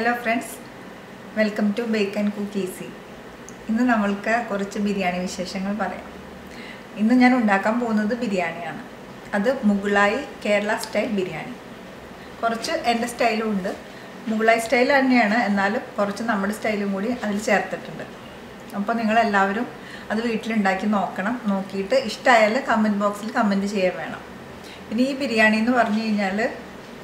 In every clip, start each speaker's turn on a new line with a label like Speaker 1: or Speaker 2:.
Speaker 1: Hello friends, welcome to Bake and Cook Easy. ഇന്ന് നമ്മൾക്ക് കുറച്ച് ബിരിയാണി വിശേഷങ്ങൾ പറയാം. ഇന്ന് ഞാൻ ഉണ്ടാക്കാൻ പോകുന്നത് ബിരിയാണിയാണ്. അത് മുഗളായി കേരള സ്റ്റൈൽ ബിരിയാണി. കുറച്ച് എൻ്റെ സ്റ്റൈലും ഉണ്ട്. മുഗളായി സ്റ്റൈൽ തന്നെയാണ്, എന്നാലും കുറച്ച് നമ്മുടെ സ്റ്റൈലും കൂടി അതിൽ ചേർത്തിട്ടുണ്ട്. അപ്പോൾ നിങ്ങളെല്ലാവരും അത് വീട്ടിലുണ്ടാക്കി നോക്കണം. നോക്കിയിട്ട് ഇഷ്ടമായാൽ കമൻറ്റ് ബോക്സിൽ കമൻറ്റ് ചെയ്യാൻ വേണം. പിന്നെ ഈ ബിരിയാണി എന്ന് പറഞ്ഞു കഴിഞ്ഞാൽ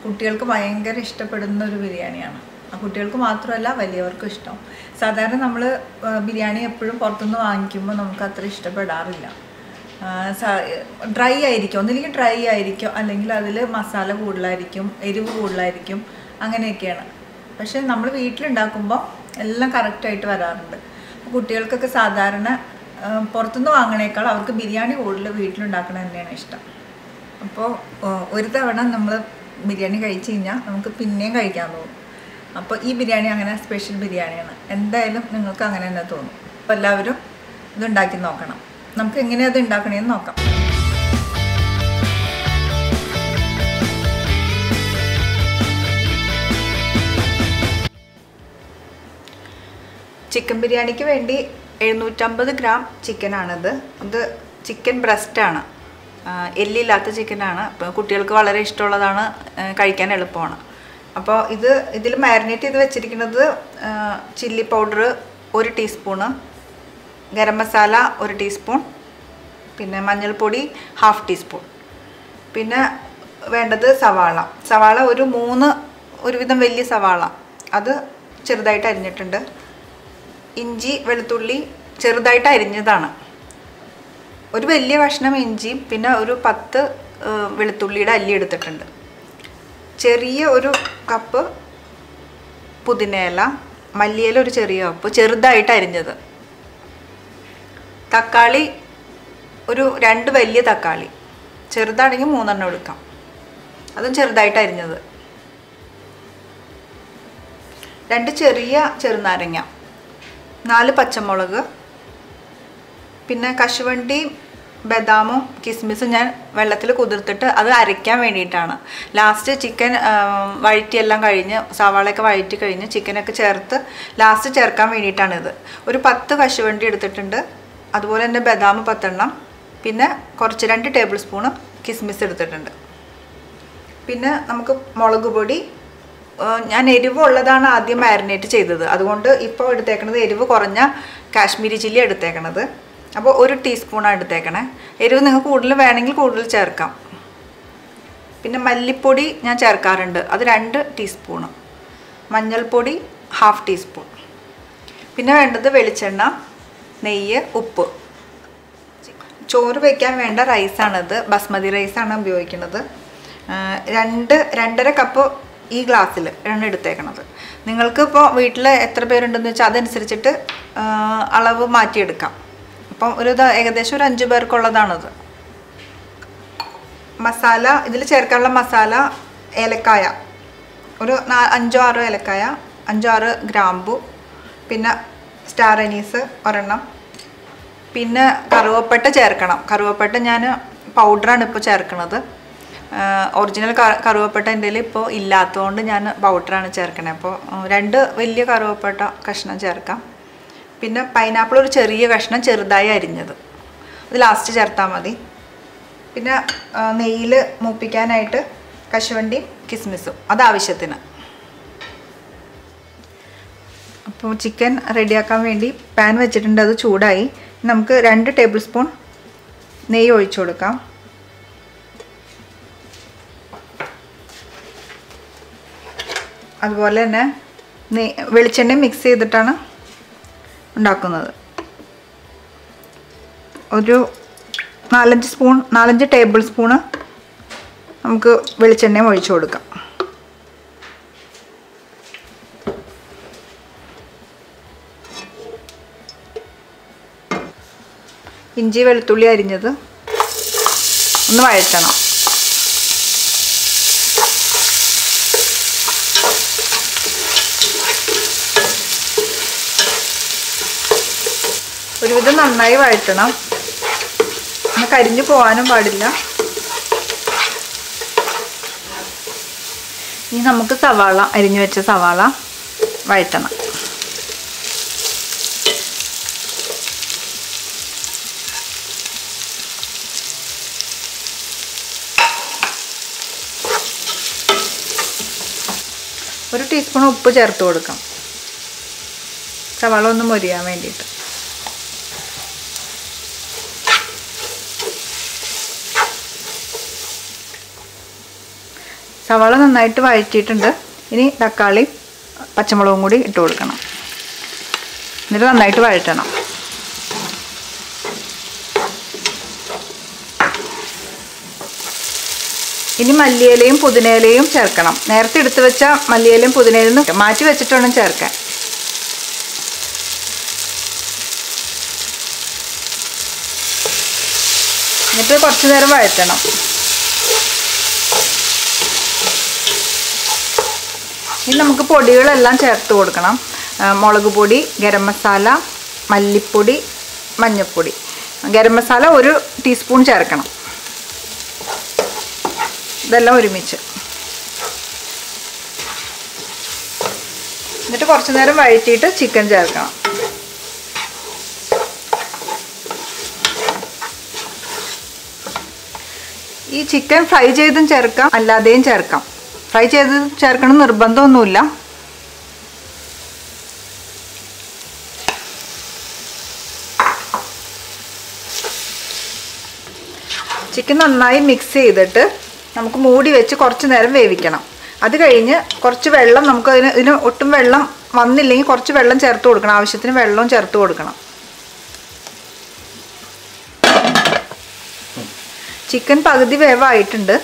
Speaker 1: കുട്ടികൾക്ക് ഭയങ്കര ഇഷ്ടപ്പെടുന്ന ഒരു ബിരിയാണിയാണ്. കുട്ടികൾക്ക് മാത്രമല്ല വലിയവർക്കും ഇഷ്ടം. സാധാരണ നമ്മൾ ബിരിയാണി എപ്പോഴും പുറത്തുനിന്ന് വാങ്ങിക്കുമ്പോൾ നമുക്ക് അത്ര ഇഷ്ടപ്പെടാറില്ല. ഡ്രൈ ആയിരിക്കും, ഒന്നില്ലെങ്കിൽ ഡ്രൈ ആയിരിക്കും, അല്ലെങ്കിൽ അതിൽ മസാല കൂടുതലായിരിക്കും, എരിവ് കൂടുതലായിരിക്കും, അങ്ങനെയൊക്കെയാണ്. പക്ഷേ നമ്മൾ വീട്ടിലുണ്ടാക്കുമ്പോൾ എല്ലാം കറക്റ്റായിട്ട് വരാറുണ്ട്. കുട്ടികൾക്കൊക്കെ സാധാരണ പുറത്തുനിന്ന് വാങ്ങണേക്കാൾ അവർക്ക് ബിരിയാണി കൂടുതൽ വീട്ടിലുണ്ടാക്കണം തന്നെയാണ് ഇഷ്ടം. അപ്പോൾ ഒരു തവണ നമ്മൾ ബിരിയാണി കഴിച്ച് കഴിഞ്ഞാൽ നമുക്ക് പിന്നെയും കഴിക്കാൻ തോന്നും. അപ്പോൾ ഈ ബിരിയാണി അങ്ങനെ സ്പെഷ്യൽ ബിരിയാണിയാണ്. എന്തായാലും നിങ്ങൾക്ക് അങ്ങനെ തന്നെ തോന്നും. അപ്പോൾ എല്ലാവരും ഇതുണ്ടാക്കി നോക്കണം. നമുക്ക് എങ്ങനെയാണ് അത് ഉണ്ടാക്കണമെന്ന് നോക്കാം. ചിക്കൻ ബിരിയാണിക്ക് വേണ്ടി 750 ഗ്രാം ചിക്കനാണിത്. ഇത് ചിക്കൻ ബ്രസ്റ്റാണ്, എല്ലില്ലാത്ത ചിക്കനാണ്. അപ്പോൾ കുട്ടികൾക്ക് വളരെ ഇഷ്ടമുള്ളതാണ്, കഴിക്കാൻ എളുപ്പമാണ്. അപ്പോൾ ഇതിൽ മാരിനേറ്റ് ചെയ്ത് വെച്ചിരിക്കുന്നത് chilli powder 1 teaspoon, garam masala 1 teaspoon, പിന്നെ മഞ്ഞൾപ്പൊടി 1/2 ടീസ്പൂൺ. പിന്നെ വേണ്ടത് സവാള ഒരുവിധം വലിയ സവാള, അത് ചെറുതായിട്ട് അരിഞ്ഞിട്ടുണ്ട്. ഇഞ്ചി വെളുത്തുള്ളി ചെറുതായിട്ട് അരിഞ്ഞതാണ്. ഒരു വലിയ കഷ്ണം ഇഞ്ചിയും പിന്നെ ഒരു 10 വെളുത്തുള്ളിയുടെ അല്ലി എടുത്തിട്ടുണ്ട്. ചെറിയ ഒരു കപ്പ് പുതിനയില, മല്ലിയില ഒരു ചെറിയ കപ്പ് ചെറുതായിട്ട് അരിഞ്ഞത്. തക്കാളി ഒരു 2 വലിയ തക്കാളി, ചെറുതാണെങ്കിൽ 3 എണ്ണം എടുക്കാം, അതും ചെറുതായിട്ട് അരിഞ്ഞത്. 2 ചെറിയ ചെറുനാരങ്ങ, 4 പച്ചമുളക്, പിന്നെ കശുവണ്ടി, ബദാമും കിസ്മിസും ഞാൻ വെള്ളത്തിൽ കുതിർത്തിട്ട് അത് അരയ്ക്കാൻ വേണ്ടിയിട്ടാണ്. ലാസ്റ്റ് ചിക്കൻ വഴറ്റിയെല്ലാം കഴിഞ്ഞ്, സവാളയൊക്കെ വഴറ്റി കഴിഞ്ഞ് ചിക്കനൊക്കെ ചേർത്ത് ലാസ്റ്റ് ചേർക്കാൻ വേണ്ടിയിട്ടാണിത്. ഒരു 10 കശുവണ്ടി എടുത്തിട്ടുണ്ട്, അതുപോലെ തന്നെ ബദാം 10 എണ്ണം, പിന്നെ കുറച്ച് 2 ടേബിൾ സ്പൂണ് കിസ്മിസ് എടുത്തിട്ടുണ്ട്. പിന്നെ നമുക്ക് മുളക് പൊടി, ഞാൻ എരിവ് ഉള്ളതാണ് ആദ്യം മാരിനേറ്റ് ചെയ്തത്, അതുകൊണ്ട് ഇപ്പോൾ എടുത്തേക്കണത് എരിവ് കുറഞ്ഞ കാശ്മീരി ചില്ലി എടുത്തേക്കണത്. അപ്പോൾ 1 ടീസ്പൂണാണ് എടുത്തേക്കണേ. എരിവ് നിങ്ങൾക്ക് കൂടുതൽ വേണമെങ്കിൽ കൂടുതൽ ചേർക്കാം. പിന്നെ മല്ലിപ്പൊടി ഞാൻ ചേർക്കാറുണ്ട്, അത് 2 ടീസ്പൂണ്. മഞ്ഞൾപ്പൊടി 1/2 ടീസ്പൂൺ. പിന്നെ വേണ്ടത് വെളിച്ചെണ്ണ, നെയ്യ്, ഉപ്പ്. ചോറ് വയ്ക്കാൻ വേണ്ട റൈസാണിത്, ബസ്മതി റൈസാണ് ഉപയോഗിക്കുന്നത്. 2.5 കപ്പ് ഈ ഗ്ലാസ്സിൽ ആണ് എടുത്തേക്കണത്. നിങ്ങൾക്ക് ഇപ്പോൾ വീട്ടിൽ എത്ര പേരുണ്ടെന്ന് വെച്ചാൽ അതനുസരിച്ചിട്ട് അളവ് മാറ്റിയെടുക്കാം. അപ്പം ഏകദേശം ഒരു 5 പേർക്കുള്ളതാണിത്. മസാല, ഇതിൽ ചേർക്കാനുള്ള മസാല ഏലക്കായ ഒരു 5-6 ഏലക്കായ, 5-6 ഗ്രാമ്പു, പിന്നെ സ്റ്റാർ അനീസ് 1 എണ്ണം, പിന്നെ കറുവപ്പട്ട ചേർക്കണം. കറുവപ്പട്ട ഞാൻ പൗഡറാണ് ഇപ്പോൾ ചേർക്കണത്. ഒറിജിനൽ കറുവപ്പട്ട എൻ്റെ കയ്യിൽ ഇപ്പോൾ ഇല്ലാത്തതുകൊണ്ട് ഞാൻ പൗഡറാണ് ചേർക്കണത്. അപ്പോൾ 2 വലിയ കറുവപ്പട്ട കഷ്ണം ചേർക്കാം. പിന്നെ പൈനാപ്പിൾ ഒരു ചെറിയ കഷ്ണം ചെറുതായി അരിഞ്ഞത്, അത് ലാസ്റ്റ് ചേർത്താൽ മതി. പിന്നെ നെയ്യിൽ മൂപ്പിക്കാനായിട്ട് കശുവണ്ടിയും കിസ്മിസും, അത് ആവശ്യത്തിന്. അപ്പോൾ ചിക്കൻ റെഡിയാക്കാൻ വേണ്ടി പാൻ വെച്ചിട്ടുണ്ട്, അത് ചൂടായി. നമുക്ക് 2 ടേബിൾ സ്പൂൺ നെയ്യ് ഒഴിച്ചു കൊടുക്കാം. അതുപോലെ തന്നെ വെളിച്ചെണ്ണ മിക്സ് ചെയ്തിട്ടാണ് ഉണ്ടാക്കുന്നത്. ഒരു 4-5 ടേബിൾ സ്പൂണ് നമുക്ക് വെളിച്ചെണ്ണയും ഒഴിച്ചു കൊടുക്കാം. ഇഞ്ചി വെളുത്തുള്ളി അരിഞ്ഞത് ഒന്ന് വഴറ്റണം. ഒരുവിധം നന്നായി വഴറ്റണം, കരിഞ്ഞു പോകാനും പാടില്ല. ഇനി നമുക്ക് സവാള, അരിഞ്ഞു വെച്ച സവാള വഴറ്റണം. ഒരു ടീസ്പൂൺ ഉപ്പ് ചേർത്ത് കൊടുക്കാം, സവാള ഒന്ന് മൊരിയാൻ വേണ്ടിയിട്ട്. സവാള നന്നായിട്ട് വഴറ്റിയിട്ടുണ്ട്. ഇനി തക്കാളി പച്ചമുളകും കൂടി ഇട്ട് കൊടുക്കണം. എന്നിട്ട് നന്നായിട്ട് വഴറ്റണം. ഇനി മല്ലിയിലയും പുതിനയിലയും ചേർക്കണം. നേരത്തെ എടുത്തു വെച്ച മല്ലിയിലയും പുതിനയിലും മാറ്റി വെച്ചിട്ട് വേണം ചേർക്കാൻ. എന്നിട്ട് കുറച്ച് നേരം വഴറ്റണം. ഇനി നമുക്ക് പൊടികളെല്ലാം ചേർത്ത് കൊടുക്കണം. മുളക് പൊടി, ഗരം മസാല, മല്ലിപ്പൊടി, മഞ്ഞൾപ്പൊടി. ഗരം മസാല 1 ടീസ്പൂൺ ചേർക്കണം. ഇതെല്ലാം ഒരുമിച്ച്. എന്നിട്ട് കുറച്ച് നേരം വഴറ്റിയിട്ട് ചിക്കൻ ചേർക്കണം. ഈ ചിക്കൻ ഫ്രൈ ചെയ്തും ചേർക്കാം, അല്ലാതെയും ചേർക്കാം. ഫ്രൈ ചെയ്ത് ചേർക്കണം നിർബന്ധമൊന്നുമില്ല. ചിക്കൻ നന്നായി മിക്സ് ചെയ്തിട്ട് നമുക്ക് മൂടി വെച്ച് കുറച്ച് നേരം വേവിക്കണം. അത് കഴിഞ്ഞ് കുറച്ച് വെള്ളം നമുക്ക് ഇതിന് ഒട്ടും വെള്ളം വന്നില്ലെങ്കിൽ കുറച്ച് വെള്ളം ചേർത്ത് കൊടുക്കണം. ആവശ്യത്തിന് വെള്ളവും ചേർത്ത് കൊടുക്കണം. ചിക്കൻ പകുതി വേവായിട്ടുണ്ട്.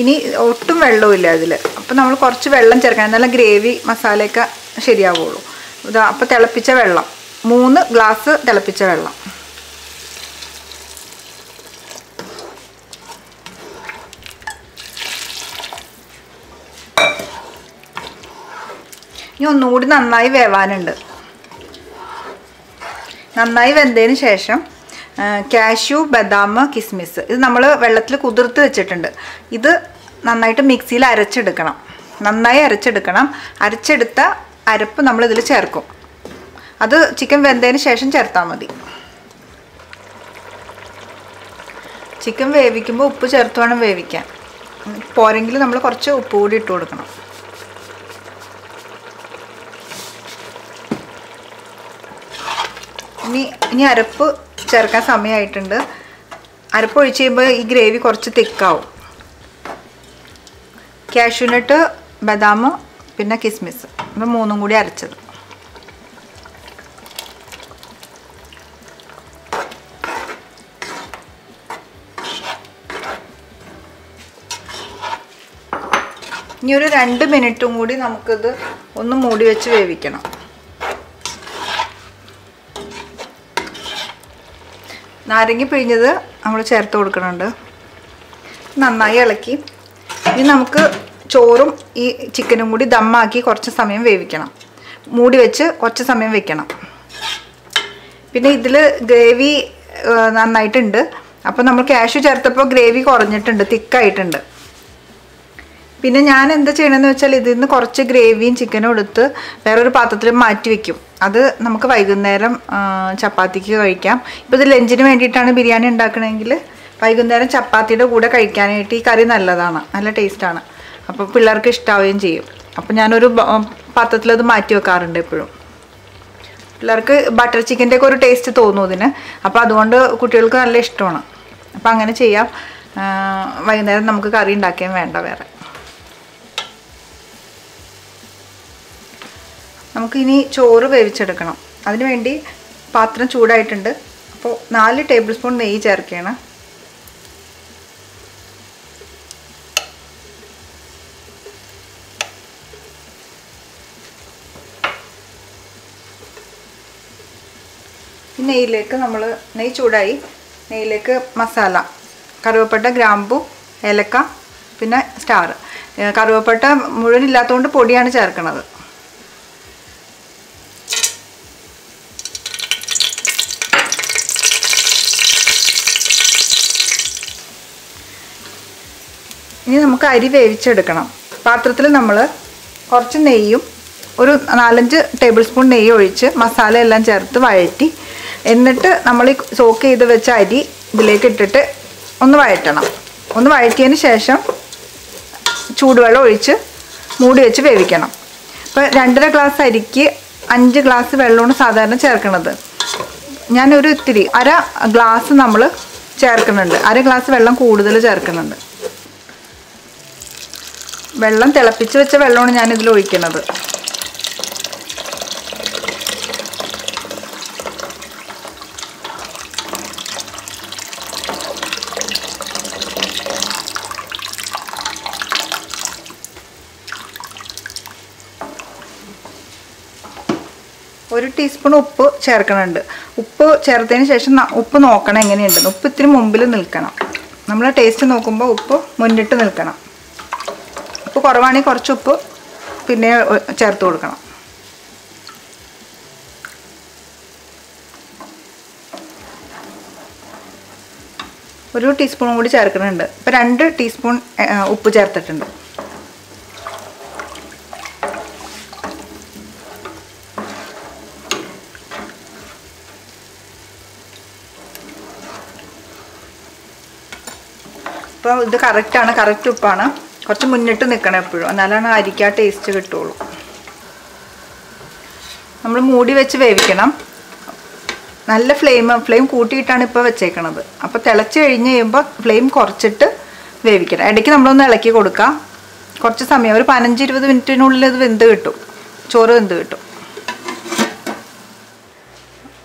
Speaker 1: ഇനി ഒട്ടും വെള്ളമില്ല അതിൽ. അപ്പോൾ നമ്മൾ കുറച്ച് വെള്ളം ചേർക്കണം, എന്നാലും ഗ്രേവി മസാലയൊക്കെ ശരിയാവുള്ളൂ. ഇതാ അപ്പോൾ തിളപ്പിച്ച വെള്ളം, 3 ഗ്ലാസ് തിളപ്പിച്ച വെള്ളം. ഇനി ഒന്നുകൂടി നന്നായി വേവാനുണ്ട്. നന്നായി വെന്തതിന് ശേഷം കാഷ്യൂ, ബദാം, കിസ്മിസ് ഇത് നമ്മൾ വെള്ളത്തിൽ കുതിർത്ത് വെച്ചിട്ടുണ്ട്. ഇത് നന്നായിട്ട് മിക്സിയിൽ അരച്ചെടുക്കണം. നന്നായി അരച്ചെടുക്കണം. അരച്ചെടുത്ത അരപ്പ് നമ്മൾ ഇതിൽ ചേർക്കും. അത് ചിക്കൻ വെന്തതിന് ശേഷം ചേർത്താൽ മതി. ചിക്കൻ വേവിക്കുമ്പോൾ ഉപ്പ് ചേർത്ത് വേണം വേവിക്കാൻ. പോരെങ്കിൽ നമ്മൾ കുറച്ച് ഉപ്പ് കൂടി ഇട്ട് കൊടുക്കണം. ഇനി അരപ്പ് ചേർക്കാൻ സമയമായിട്ടുണ്ട്. അരപ്പ് ഒഴിച്ച് കഴിയുമ്പോൾ ഈ ഗ്രേവി കുറച്ച് തിക്കാവും. കാഷ്യൂനട്ട്, ബദാം, പിന്നെ കിസ്മിസ് ഇത് 3 കൂടി അരച്ചത്. ഇനി ഒരു 2 മിനിറ്റും കൂടി നമുക്കിത് ഒന്ന് മൂടി വെച്ച് വേവിക്കണം. നാരങ്ങ പിഴിഞ്ഞത് നമ്മൾ ചേർത്ത് കൊടുക്കുന്നുണ്ട്. നന്നായി ഇളക്കി ഇനി നമുക്ക് ചോറും ഈ ചിക്കനും കൂടി ദമ്മാക്കി കുറച്ച് സമയം വേവിക്കണം. മൂടി വെച്ച് കുറച്ച് സമയം വെക്കണം. പിന്നെ ഇതിൽ ഗ്രേവി നന്നായിട്ടുണ്ട്. അപ്പോൾ നമ്മൾ കാഷ്യൂ ചേർത്തപ്പോൾ ഗ്രേവി കുറഞ്ഞിട്ടുണ്ട്, തിക്കായിട്ടുണ്ട്. പിന്നെ ഞാൻ എന്താ ചെയ്യണമെന്ന് വെച്ചാൽ ഇതിൽ നിന്ന് കുറച്ച് ഗ്രേവിയും ചിക്കനും എടുത്ത് വേറൊരു പാത്രത്തിൽ മാറ്റി വെക്കും. അത് നമുക്ക് വൈകുന്നേരം ചപ്പാത്തിക്ക് കഴിക്കാം. ഇപ്പോൾ ഇത് ലഞ്ചിന് വേണ്ടിയിട്ടാണ് ബിരിയാണി ഉണ്ടാക്കണമെങ്കിൽ വൈകുന്നേരം ചപ്പാത്തിയുടെ കൂടെ കഴിക്കാനായിട്ട് ഈ കറി നല്ലതാണ്, നല്ല ടേസ്റ്റാണ്. അപ്പോൾ പിള്ളേർക്ക് ഇഷ്ടാവുകയും ചെയ്യും. അപ്പോൾ ഞാനൊരു പാത്രത്തിൽ അത് മാറ്റി വെക്കാറുണ്ട് എപ്പോഴും. പിള്ളേർക്ക് ബട്ടർ ചിക്കൻ്റെ ഒക്കെ ഒരു ടേസ്റ്റ് തോന്നും ഇതിന്. അപ്പോൾ അതുകൊണ്ട് കുട്ടികൾക്ക് നല്ല ഇഷ്ടമാണ്. അപ്പോൾ അങ്ങനെ ചെയ്യാം. വൈകുന്നേരം നമുക്ക് കറി ഉണ്ടാക്കുകയും വേണ്ട വേറെ. നമുക്കിനി ചോറ് വേവിച്ചെടുക്കണം. അതിനുവേണ്ടി പാത്രം ചൂടായിട്ടുണ്ട്. അപ്പോൾ 4 ടേബിൾ സ്പൂൺ നെയ്യ് ചേർക്കുകയാണ്. ഈ നെയ്യിലേക്ക് നെയ്യ് ചൂടായി. നെയ്യിലേക്ക് മസാല, കറുവപ്പട്ട, ഗ്രാമ്പു, ഏലക്ക, പിന്നെ സ്റ്റാർ. കറുവപ്പട്ട മുഴുവൻ ഇല്ലാത്തതുകൊണ്ട് പൊടിയാണ് ചേർക്കുന്നത്. ഇനി നമുക്ക് അരി വേവിച്ചെടുക്കണം. പാത്രത്തിൽ നമ്മൾ കുറച്ച് നെയ്യും ഒരു 4-5 ടേബിൾ സ്പൂൺ നെയ്യ് ഒഴിച്ച് മസാല എല്ലാം ചേർത്ത് വഴറ്റി എന്നിട്ട് നമ്മൾ സോക്ക് ചെയ്ത് വെച്ച അരി ഇതിലേക്ക് ഇട്ടിട്ട് ഒന്ന് വഴറ്റണം. ഒന്ന് വഴറ്റിയതിന് ശേഷം ചൂടുവെള്ളം ഒഴിച്ച് മൂടി വെച്ച് വേവിക്കണം. ഇപ്പോൾ 2.5 ഗ്ലാസ് അരിക്ക് 5 ഗ്ലാസ് വെള്ളമാണ് സാധാരണ ചേർക്കുന്നത്. ഞാനൊരു ഇത്തിരി 1/2 ഗ്ലാസ് നമ്മൾ ചേർക്കുന്നുണ്ട്. 1/2 ഗ്ലാസ് വെള്ളം കൂടുതൽ ചേർക്കുന്നുണ്ട്. വെള്ളം തിളപ്പിച്ച് വെച്ച വെള്ളമാണ് ഞാനിതിൽ ഒഴിക്കുന്നത്. ഒരു ടീസ്പൂൺ ഉപ്പ് ചേർക്കണുണ്ട്. ഉപ്പ് ചേർത്തതിന് ശേഷം ഉപ്പ് നോക്കണം എങ്ങനെയുണ്ടെന്ന്. ഉപ്പ് ഇത്തിരി മുമ്പിൽ നിൽക്കണം. നമ്മൾ ടേസ്റ്റ് നോക്കുമ്പോൾ ഉപ്പ് മുന്നിട്ട് നിൽക്കണം. ഉപ്പ് കുറവാണെങ്കിൽ കുറച്ച് ഉപ്പ് പിന്നെ ചേർത്ത് കൊടുക്കണം. ഒരു ടീസ്പൂൺ കൂടി ചേർക്കുന്നുണ്ട്. ഇപ്പോൾ 2 ടീസ്പൂൺ ഉപ്പ് ചേർത്തിട്ടുണ്ട്. അപ്പോൾ ഇത് കറക്റ്റാണ്, കറക്റ്റ് ഉപ്പാണ്. കുറച്ച് മുന്നിട്ട് നിൽക്കണം എപ്പോഴും, എന്നാലാണ് അരിക്ക് ആ ടേസ്റ്റ് കിട്ടുള്ളൂ. നമ്മൾ മൂടി വെച്ച് വേവിക്കണം. നല്ല ഫ്ലെയിം കൂട്ടിയിട്ടാണ് ഇപ്പോൾ വെച്ചേക്കണത്. അപ്പോൾ തിളച്ച് കഴിഞ്ഞ് കഴിയുമ്പോൾ ഫ്ലെയിം കുറച്ചിട്ട് വേവിക്കണം. ഇടയ്ക്ക് നമ്മളൊന്ന് ഇളക്കി കൊടുക്കാം. കുറച്ച് സമയം, ഒരു 15-20 മിനിറ്റിനുള്ളിൽ ഇത് വെന്ത് കിട്ടും, ചോറ് വെന്ത് കിട്ടും.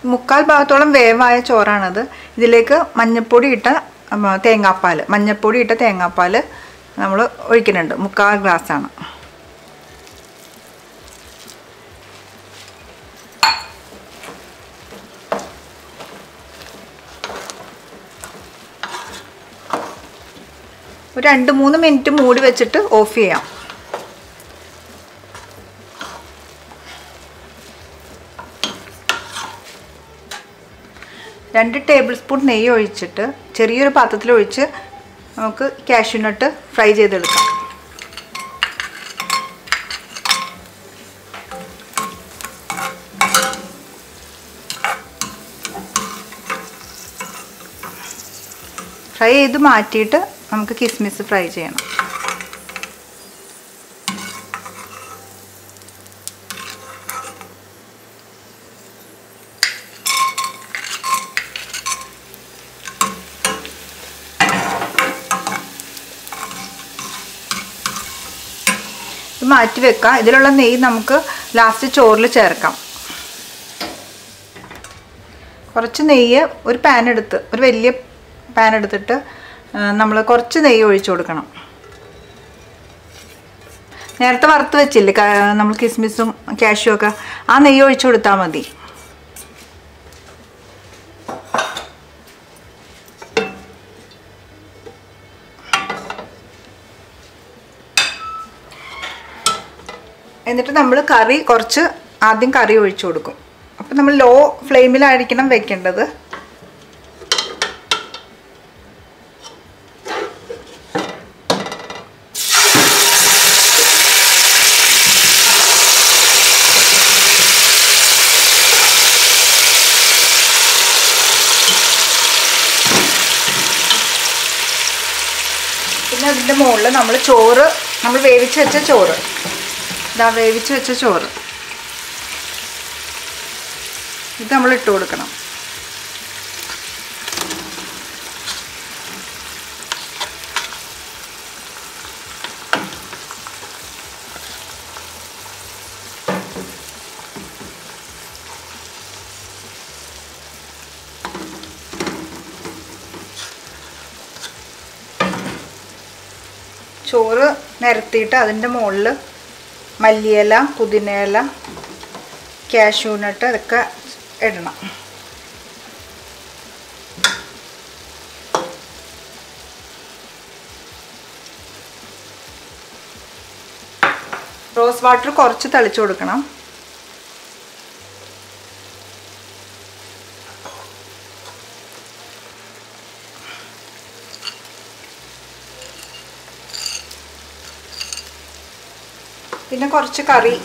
Speaker 1: 3/4 ഭാഗത്തോളം വേവായ ചോറാണത്. ഇതിലേക്ക് മഞ്ഞൾപ്പൊടി ഇട്ട തേങ്ങാപ്പാൽ, മഞ്ഞൾപ്പൊടി ഇട്ട തേങ്ങാപ്പാൽ നമ്മൾ ഒഴിക്കുന്നുണ്ട്. 3/4 ഗ്ലാസ്സാണ്. ഒരു 2-3 മിനിറ്റ് മൂടി വെച്ചിട്ട് ഓഫ് ചെയ്യാം. രണ്ട് ടേബിൾ സ്പൂൺ നെയ്യ് ഒഴിച്ചിട്ട് ചെറിയൊരു പാത്രത്തിൽ ഒഴിച്ച് നമുക്ക് കാഷ്യൂ നട്ട് ഫ്രൈ ചെയ്തെടുക്കാം. ഫ്രൈ ചെയ്ത് മാറ്റിയിട്ട് നമുക്ക് കിസ്മിസ് ഫ്രൈ ചെയ്യണം. മാറ്റി വെക്കാം. ഇതിലുള്ള നെയ്യ് നമുക്ക് ലാസ്റ്റ് ചോറിൽ ചേർക്കാം. കുറച്ച് നെയ്യ് ഒരു വലിയ പാൻ എടുത്തിട്ട് നമ്മൾ കുറച്ച് നെയ്യ് ഒഴിച്ചു കൊടുക്കണം. നേരത്തെ വറുത്ത് വെച്ചില്ലേ നമ്മൾ കിസ്മിസും കാഷ്യൂ ഒക്കെ, ആ നെയ്യ് ഒഴിച്ചു കൊടുത്താൽ മതി. എന്നിട്ട് നമ്മൾ ആദ്യം കറി ഒഴിച്ചു കൊടുക്കും. അപ്പം നമ്മൾ ലോ ഫ്ലെയിമിലായിരിക്കണം വെക്കേണ്ടത്. പിന്നെ അതിൻ്റെ മുകളിൽ നമ്മൾ വേവിച്ച് വെച്ച ചോറ്, വേവിച്ച് വെച്ച ചോറ് ഇത് നമ്മൾ ഇട്ട് കൊടുക്കണം. ചോറ് നിരത്തിയിട്ട് അതിൻ്റെ മുകളിൽ മല്ലിയില, പുതിനയില, കാഷ്യൂ നട്ട് ഇതൊക്കെ ഇടണം. റോസ് വാട്ടർ കുറച്ച് തളിച്ചു കൊടുക്കണം. പിന്നെ കുറച്ച് കറി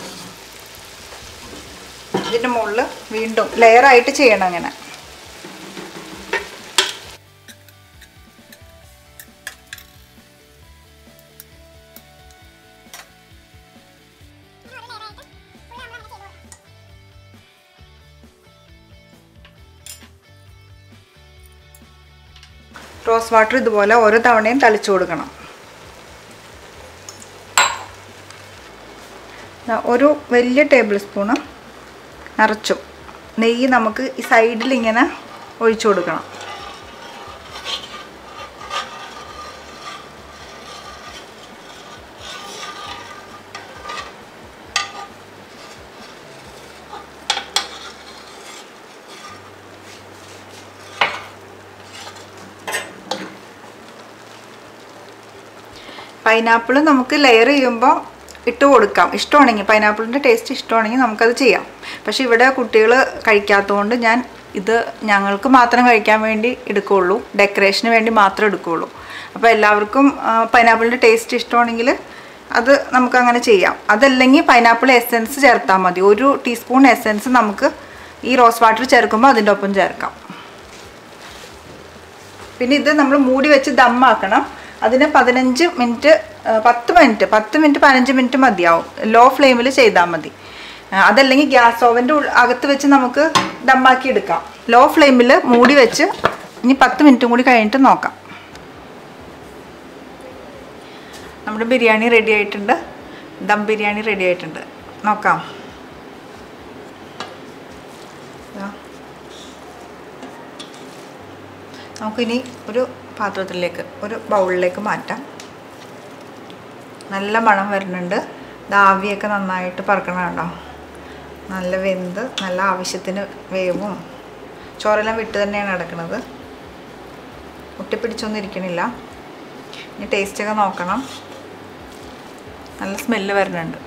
Speaker 1: ഇതിൻ്റെ മുകളിൽ വീണ്ടും ലെയറായിട്ട് ചെയ്യണം അങ്ങനെ. റോസ് വാട്ടർ ഇതുപോലെ ഓരോ തവണയും തളിച്ചു കൊടുക്കണം. ഒരു വലിയ ടേബിൾ സ്പൂണ് നിറച്ചും നെയ്യ് നമുക്ക് ഈ സൈഡിൽ ഇങ്ങനെ ഒഴിച്ചു കൊടുക്കണം. പൈനാപ്പിൾ നമുക്ക് ലെയർ ചെയ്യുമ്പോൾ ഇട്ട് കൊടുക്കാം. ഇഷ്ടമാണെങ്കിൽ പൈനാപ്പിളിൻ്റെ ടേസ്റ്റ് ഇഷ്ടമാണെങ്കിൽ നമുക്കത് ചെയ്യാം. പക്ഷേ ഇവിടെ കുട്ടികൾ കഴിക്കാത്തതുകൊണ്ട് ഞാൻ ഇത് ഞങ്ങൾക്ക് മാത്രം കഴിക്കാൻ വേണ്ടി എടുക്കുകയുള്ളൂ, ഡെക്കറേഷന് വേണ്ടി മാത്രം എടുക്കുകയുള്ളൂ. അപ്പോൾ എല്ലാവർക്കും പൈനാപ്പിളിൻ്റെ ടേസ്റ്റ് ഇഷ്ടമാണെങ്കിൽ അത് നമുക്കങ്ങനെ ചെയ്യാം. അതല്ലെങ്കിൽ പൈനാപ്പിൾ എസെൻസ് ചേർത്താൽ മതി. 1 ടീസ്പൂൺ എസെൻസ് നമുക്ക് ഈ റോസ് വാട്ടർ ചേർക്കുമ്പോൾ അതിൻ്റെ ഒപ്പം ചേർക്കാം. പിന്നെ ഇത് നമ്മൾ മൂടി വെച്ച് ദമ്മാക്കണം. അതിന് 15 മിനിറ്റ് 10 മിനിറ്റ് 15 മിനിറ്റ് മതിയാവും. ലോ ഫ്ലെയിമിൽ ചെയ്താൽ മതി. അതല്ലെങ്കിൽ ഗ്യാസ് ഓവൻ്റെ അകത്ത് വെച്ച് നമുക്ക് ദമ്മാക്കി എടുക്കാം. ലോ ഫ്ലെയിമിൽ മൂടി വെച്ച് ഇനി 10 മിനിറ്റും കൂടി കഴിഞ്ഞിട്ട് നോക്കാം. നമ്മുടെ ബിരിയാണി റെഡി ആയിട്ടുണ്ട്. ദം ബിരിയാണി റെഡി ആയിട്ടുണ്ട്. നോക്കാം. നമുക്കിനി ഒരു പാത്രത്തിലേക്ക്, ഒരു ബൗളിലേക്ക് മാറ്റാം. നല്ല മണം വരുന്നുണ്ട്. ആവിയൊക്കെ നന്നായിട്ട് പറക്കണം കേട്ടോ. നല്ല വെന്ത് നല്ല ആവശ്യത്തിന് വേവും ചോറെല്ലാം വിട്ട് തന്നെയാണ് കിടക്കുന്നത്. ഒട്ടിപ്പിടിച്ചൊന്നും ഇരിക്കണില്ല. ഇനി ടേസ്റ്റൊക്കെ നോക്കണം. നല്ല സ്മെല്ല് വരുന്നുണ്ട്.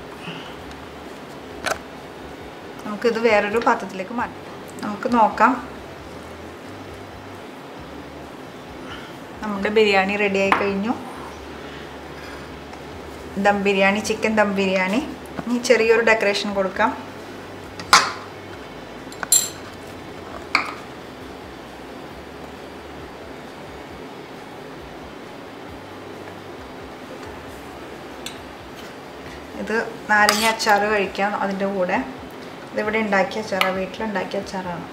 Speaker 1: നമുക്കിത് വേറൊരു പാത്രത്തിലേക്ക് മാറ്റാം. നമുക്ക് നോക്കാം. നമ്മുടെ ബിരിയാണി റെഡിയായി കഴിഞ്ഞു. ദം ബിരിയാണി, ചിക്കൻ ദം ബിരിയാണി. ഇനി ചെറിയൊരു ഡെക്കറേഷൻ കൊടുക്കാം. ഇത് നാരങ്ങ അച്ചാർ കഴിക്കാം അതിൻ്റെ കൂടെ. ഇതിവിടെ ഉണ്ടാക്കിയ അച്ചാറാണ്, വീട്ടിലുണ്ടാക്കിയ അച്ചാറാണ്.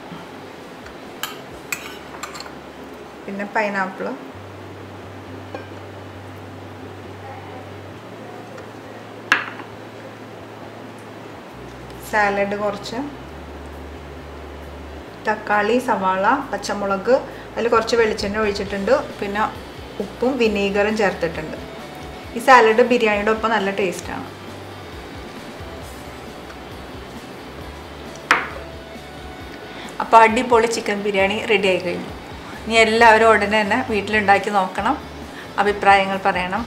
Speaker 1: പിന്നെ പൈനാപ്പിൾ, സാലഡ്, കുറച്ച് തക്കാളി, സവാള, പച്ചമുളക്, അതിൽ കുറച്ച് വെളിച്ചെണ്ണ ഒഴിച്ചിട്ടുണ്ട്. പിന്നെ ഉപ്പും വിനീഗറും ചേർത്തിട്ടുണ്ട്. ഈ സാലഡ് ബിരിയാണിയുടെ ഒപ്പം നല്ല ടേസ്റ്റാണ്. അപ്പോൾ അടിപൊളി ചിക്കൻ ബിരിയാണി റെഡി ആയി കഴിഞ്ഞു. ഇനി എല്ലാവരും ഉടനെ തന്നെ വീട്ടിലുണ്ടാക്കി നോക്കണം, അഭിപ്രായങ്ങൾ പറയണം.